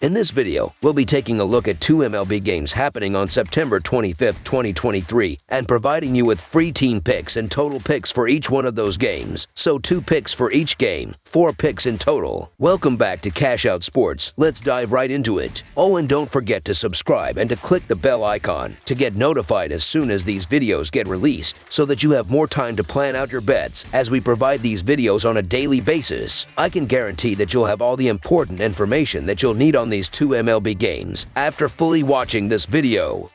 In this video, we'll be taking a look at two MLB games happening on September 25th, 2023, and providing you with free team picks and total picks for each one of those games. So 2 picks for each game, 4 picks in total. Welcome back to Cash Out Sports. Let's dive right into it. Oh, and don't forget to subscribe and to click the bell icon to get notified as soon as these videos get released, so that you have more time to plan out your bets as we provide these videos on a daily basis. I can guarantee that you'll have all the important information that you'll need on these 2 MLB games after fully watching this video.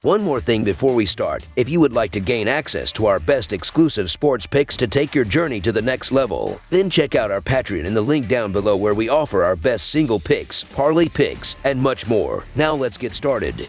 One more thing before we start: if you would like to gain access to our best exclusive sports picks to take your journey to the next level, then check out our Patreon in the link down below, where we offer our best single picks, parlay picks, and much more. Now let's get started.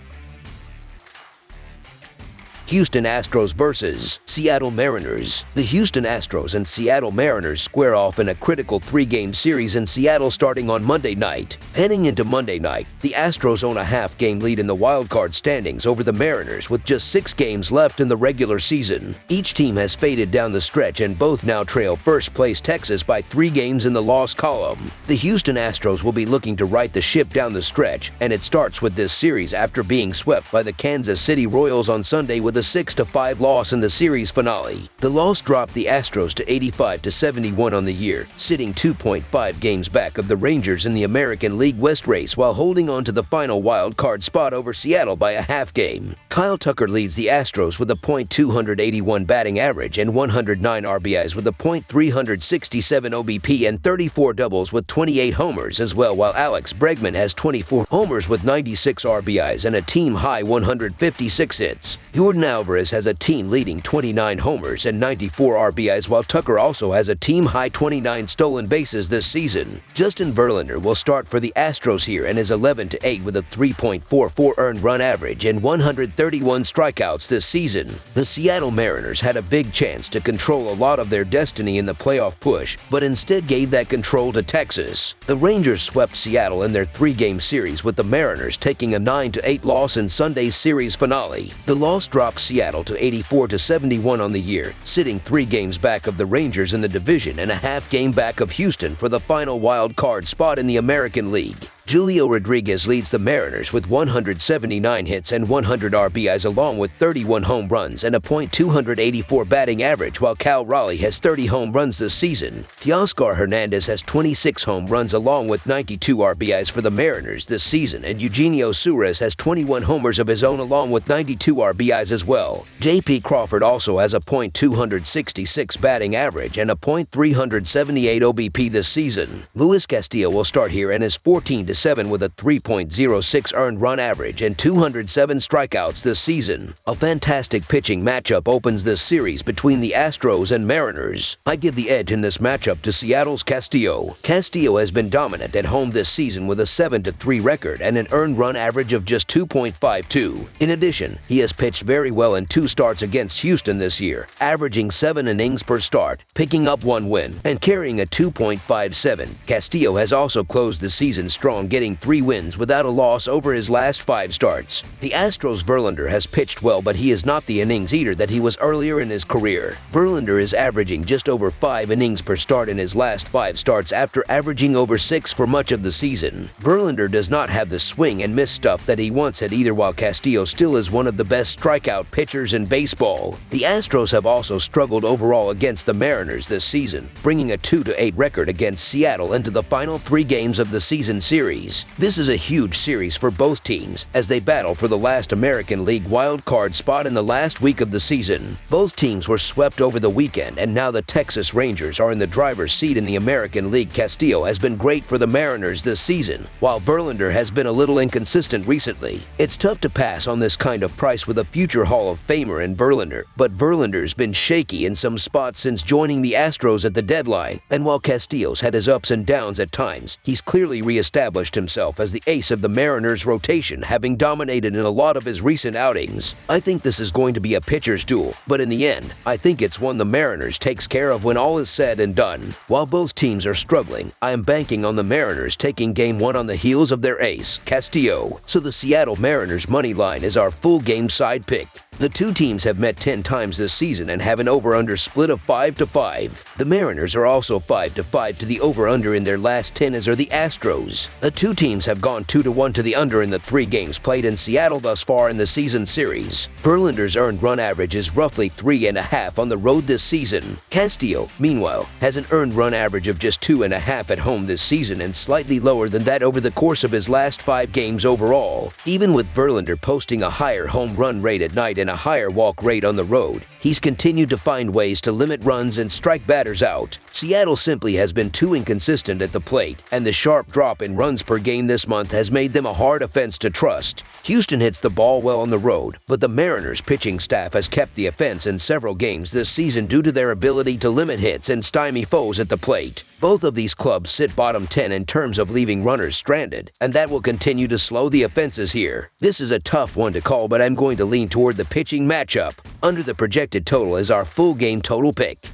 Houston Astros versus Seattle Mariners. The Houston Astros and Seattle Mariners square off in a critical 3-game series in Seattle starting on Monday night. Heading into Monday night, the Astros own a half-game lead in the wildcard standings over the Mariners with just 6 games left in the regular season. Each team has faded down the stretch, and both now trail first-place Texas by 3 games in the loss column. The Houston Astros will be looking to right the ship down the stretch, and it starts with this series after being swept by the Kansas City Royals on Sunday with a 6-5 loss in the series finale. The loss dropped the Astros to 85-71 on the year, sitting 2.5 games back of the Rangers in the American League West race, while holding on to the final wild card spot over Seattle by a half game. Kyle Tucker leads the Astros with a .281 batting average and 109 RBIs with a .367 OBP and 34 doubles with 28 homers as well, while Alex Bregman has 24 homers with 96 RBIs and a team-high 156 hits. Jordan Alvarez has a team-leading 29 homers and 94 RBIs, while Tucker also has a team-high 29 stolen bases this season. Justin Verlander will start for the Astros here and is 11-8 with a 3.44 earned run average and 131 strikeouts this season. The Seattle Mariners had a big chance to control a lot of their destiny in the playoff push, but instead gave that control to Texas. The Rangers swept Seattle in their 3-game series, with the Mariners taking a 9-8 loss in Sunday's series finale. The loss dropped Seattle to 84-71 on the year, sitting 3 games back of the Rangers in the division and a half game back of Houston for the final wild card spot in the American League. Julio Rodriguez leads the Mariners with 179 hits and 100 RBIs along with 31 home runs and a .284 batting average, while Cal Raleigh has 30 home runs this season. Teoscar Hernandez has 26 home runs along with 92 RBIs for the Mariners this season, and Eugenio Suarez has 21 homers of his own along with 92 RBIs as well. J.P. Crawford also has a .266 batting average and a .378 OBP this season. Luis Castillo will start here and is 14-7 with a 3.06 earned run average and 207 strikeouts this season. A fantastic pitching matchup opens this series between the Astros and Mariners. I give the edge in this matchup to Seattle's Castillo. Castillo has been dominant at home this season with a 7-3 record and an earned run average of just 2.52. In addition, he has pitched very well in 2 starts against Houston this year, averaging 7 innings per start, picking up 1 win, and carrying a 2.57. Castillo has also closed the season strong, getting 3 wins without a loss over his last 5 starts. The Astros' Verlander has pitched well, but he is not the innings eater that he was earlier in his career. Verlander is averaging just over 5 innings per start in his last 5 starts after averaging over 6 for much of the season. Verlander does not have the swing and miss stuff that he once had either, while Castillo still is one of the best strikeout pitchers in baseball. The Astros have also struggled overall against the Mariners this season, bringing a 2-8 record against Seattle into the final 3 games of the season series. This is a huge series for both teams as they battle for the last American League wild card spot in the last week of the season. Both teams were swept over the weekend, and now the Texas Rangers are in the driver's seat in the American League. Castillo has been great for the Mariners this season, while Verlander has been a little inconsistent recently. It's tough to pass on this kind of price with a future Hall of Famer in Verlander, but Verlander's been shaky in some spots since joining the Astros at the deadline, and while Castillo's had his ups and downs at times, he's clearly reestablished himself as the ace of the Mariners' rotation, having dominated in a lot of his recent outings. I think this is going to be a pitcher's duel, but in the end, I think it's one the Mariners takes care of when all is said and done. While both teams are struggling, I am banking on the Mariners taking Game 1 on the heels of their ace, Castillo, so the Seattle Mariners money line is our full game side pick. The two teams have met 10 times this season and have an over-under split of 5-5. The Mariners are also 5-5 to the over-under in their last 10, as are the Astros. The two teams have gone 2-1 to the under in the 3 games played in Seattle thus far in the season series. Verlander's earned run average is roughly 3.5 on the road this season. Castillo, meanwhile, has an earned run average of just 2.5 at home this season and slightly lower than that over the course of his last 5 games overall. Even with Verlander posting a higher home run rate at night and a higher walk rate on the road, he's continued to find ways to limit runs and strike batters out. Seattle simply has been too inconsistent at the plate, and the sharp drop in runs per game this month has made them a hard offense to trust. Houston hits the ball well on the road, but the Mariners' pitching staff has kept the offense in several games this season due to their ability to limit hits and stymie foes at the plate. Both of these clubs sit bottom 10 in terms of leaving runners stranded, and that will continue to slow the offenses here. This is a tough one to call, but I'm going to lean toward the pitching matchup. Under the projected total is our full game total pick.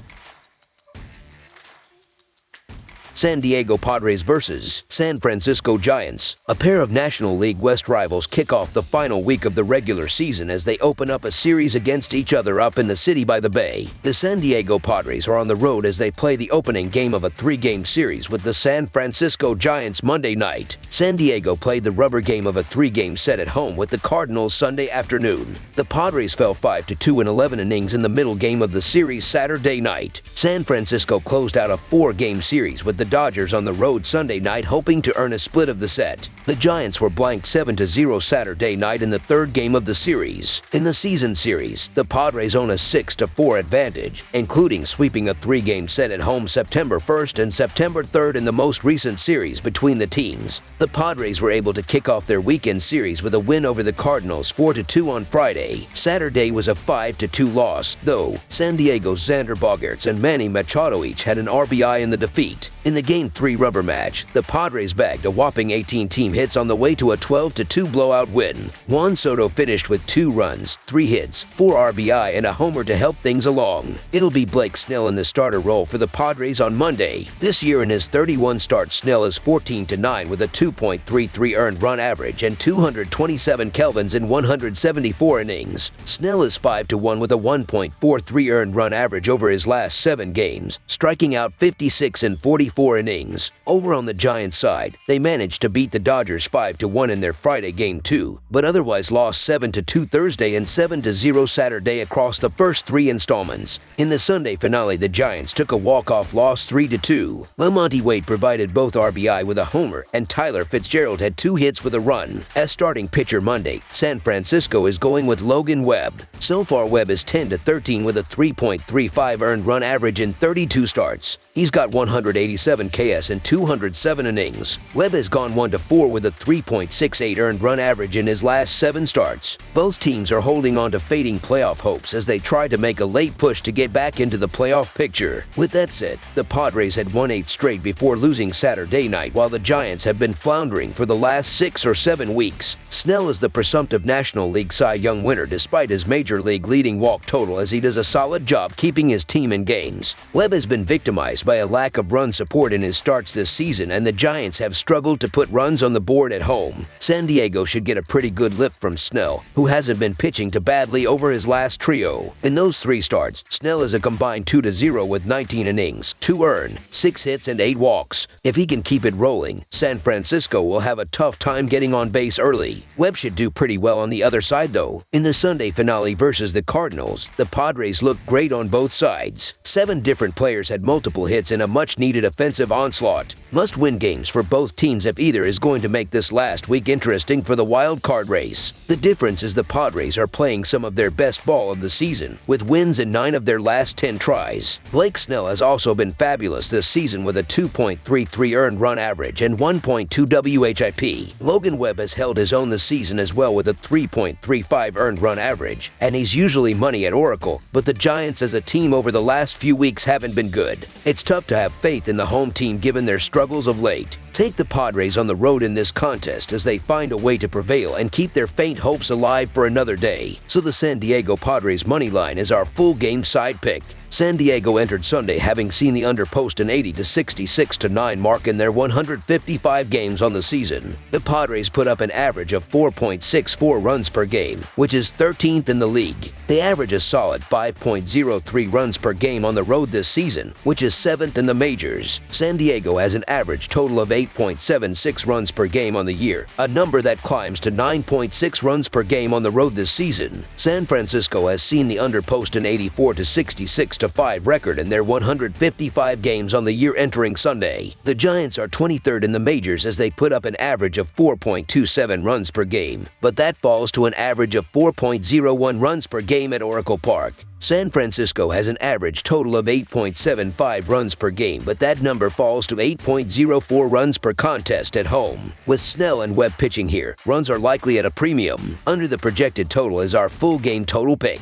San Diego Padres versus San Francisco Giants. A pair of National League West rivals kick off the final week of the regular season as they open up a series against each other up in the city by the bay. The San Diego Padres are on the road as they play the opening game of a 3-game series with the San Francisco Giants Monday night. San Diego played the rubber game of a 3-game set at home with the Cardinals Sunday afternoon. The Padres fell 5-2 in 11 innings in the middle game of the series Saturday night. San Francisco closed out a 4-game series with the Dodgers on the road Sunday night, hoping to earn a split of the set. The Giants were blanked 7-0 Saturday night in the 3rd game of the series. In the season series, the Padres own a 6-4 advantage, including sweeping a 3-game set at home September 1st and September 3rd in the most recent series between the teams. The Padres were able to kick off their weekend series with a win over the Cardinals 4-2 on Friday. Saturday was a 5-2 loss, though San Diego's Xander Bogaerts and Manny Machado each had an RBI in the defeat. In the Game 3 rubber match, the Padres bagged a whopping 18 team hits on the way to a 12-2 blowout win. Juan Soto finished with 2 runs, 3 hits, 4 RBI, and a homer to help things along. It'll be Blake Snell in the starter role for the Padres on Monday. This year in his 31 starts, Snell is 14-9 with a 2.33 earned run average and 227 Kelvins in 174 innings. Snell is 5-1 with a 1.43 earned run average over his last 7 games, striking out 56 in 44 innings. Over on the Giants side, they managed to beat the Dodgers 5-1 in their Friday Game 2, but otherwise lost 7-2 Thursday and 7-0 Saturday across the first 3 installments. In the Sunday finale, the Giants took a walk-off loss 3-2. Lamonte Wade provided both RBI with a homer, and Tyler Fitzgerald had 2 hits with a run. As starting pitcher Monday, San Francisco is going with Logan Webb. So far, Webb is 10-13 with a 3.35 earned run average in 32 starts. He's got 187 KS in 207 innings. Webb has gone 1-4 with a 3.68 earned run average in his last 7 starts. Both teams are holding on to fading playoff hopes as they try to make a late push to get back into the playoff picture. With that said, the Padres had won 8 straight before losing Saturday night, while the Giants have been floundering for the last 6 or 7 weeks. Snell is the presumptive National League Cy Young winner despite his Major League leading walk total, as he does a solid job keeping his team in games. Webb has been victimized by a lack of run support in his starts this season, and the Giants have struggled to put runs on the board at home. San Diego should get a pretty good lift from Snell, who hasn't been pitching too badly over his last trio. In those 3 starts, Snell is a combined 2-0 with 19 innings, 2 earned, 6 hits, and 8 walks. If he can keep it rolling, San Francisco will have a tough time getting on base early. Webb should do pretty well on the other side, though. In the Sunday finale versus the Cardinals, the Padres looked great on both sides. 7 different players had multiple hits in a much-needed offensive onslaught. Must-win games for both teams if either is going to make this last week interesting for the wild card race. The difference is the Padres are playing some of their best ball of the season, with wins in 9 of their last 10 tries. Blake Snell has also been fabulous this season with a 2.33 earned run average and 1.2 WHIP. Logan Webb has held his own this season as well with a 3.35 earned run average, and he's usually money at Oracle, but the Giants as a team over the last few weeks haven't been good. It's tough to have faith in the home team given their struggles of late. Take the Padres on the road in this contest as they find a way to prevail and keep their faint hopes alive for another day. So the San Diego Padres money line is our full game side pick. San Diego entered Sunday having seen the under post an 80 to 66 to 9 mark in their 155 games on the season. The Padres put up an average of 4.64 runs per game, which is 13th in the league. They average a solid 5.03 runs per game on the road this season, which is 7th in the majors. San Diego has an average total of 8.76 runs per game on the year, a number that climbs to 9.6 runs per game on the road this season. San Francisco has seen the under post an 84 to 66 to 5 record in their 155 games on the year entering Sunday. The Giants are 23rd in the majors as they put up an average of 4.27 runs per game, but that falls to an average of 4.01 runs per game at Oracle Park. San Francisco has an average total of 8.75 runs per game, but that number falls to 8.04 runs per contest at home. With Snell and Webb pitching here, runs are likely at a premium. Under the projected total is our full game total pick.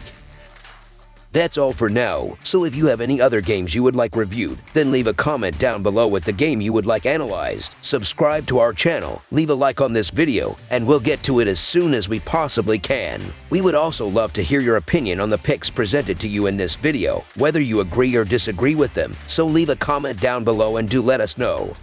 That's all for now, so if you have any other games you would like reviewed, then leave a comment down below with the game you would like analyzed. Subscribe to our channel, leave a like on this video, and we'll get to it as soon as we possibly can. We would also love to hear your opinion on the picks presented to you in this video, whether you agree or disagree with them, so leave a comment down below and do let us know.